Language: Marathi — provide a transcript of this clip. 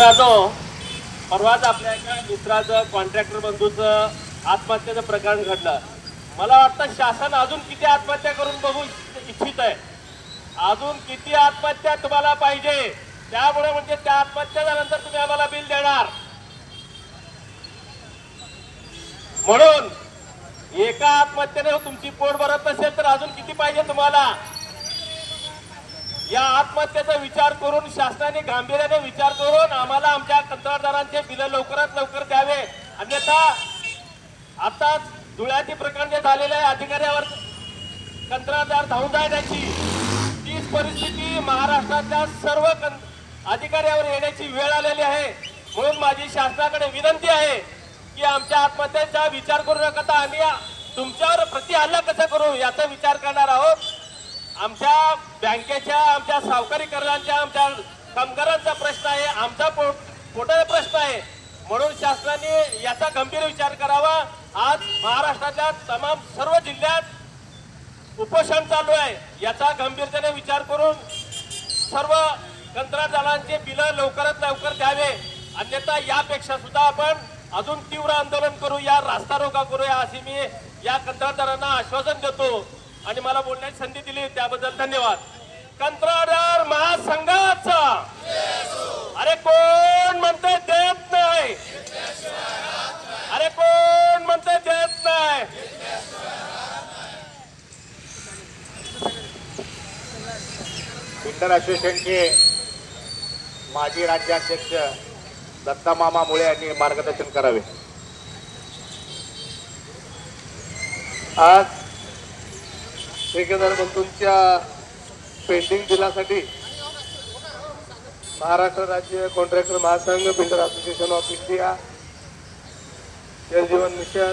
मित्रांनो, परवाच आपल्या एका मित्राचं कॉन्ट्रॅक्टर बंधूचं आत्महत्येचं प्रकरण घडलं. मला वाटतं शासन अजून किती आत्महत्या करून बघू इच्छित आहे. अजून किती आत्महत्या तुम्हाला पाहिजे, त्यामुळे म्हणजे त्या आत्महत्येनंतर तुम्ही आम्हाला बिल देणार. म्हणून एका आत्महत्येने तुमची पोट भरत नसेल तर अजून किती पाहिजे तुम्हाला. या आत्महत्येचा विचार करून शासनाने गांभीर्याने विचार करून आम्हाला आमच्या कंत्राटदारांचे बिल लवकरात लवकर द्यावे. अन्यथा आताच धुळ्याचे प्रकरण जे झालेले आहे, अधिकाऱ्यावर कंत्राटदार धावून जाण्याची तीच परिस्थिती महाराष्ट्रातल्या सर्व अधिकाऱ्यावर येण्याची वेळ आलेली आहे. म्हणून माझी शासनाकडे विनंती आहे की आमच्या आत्महत्येचा विचार करू नका, आम्ही तुमच्यावर प्रतिहल्ला कसा करू याचा विचार करणार आहोत. आमच्या बँकेच्या, आमच्या सावकारी कर्जांच्या, आमच्या कामगारांचा प्रश्न आहे, आमचा पोटाचा प्रश्न आहे. म्हणून शासनाने याचा गंभीर विचार करावा. आज महाराष्ट्राच्या तमाम सर्व जिल्ह्यात उपोषण चालू आहे. याचा गंभीरतेने विचार करून सर्व कंत्राटदारांचे बिल लवकरात लवकर द्यावे. अन्यथा यापेक्षा सुद्धा आपण अजून तीव्र आंदोलन करूया, रास्ता रोका करूया, असे मी या कंत्राटदारांना आश्वासन देतो. आणि मला बोलण्याची संधी दिली त्याबद्दल धन्यवाद. कंत्राटदार महासंघाचा अरे कोण म्हणते देत नाही, अरे कोण म्हणते देत नाही. बिल्डर असोसिएशनचे माजी राज्याध्यक्ष दत्ता मामा मुळे यांनी मार्गदर्शन करावे. आज ठेकेदार बंधूंच्या पेंडिंग बिलासाठी महाराष्ट्र राज्य कॉन्ट्रॅक्टर महासंघ, बिल्डर असोसिएशन ऑफ इंडिया, जल जीवन मिशन,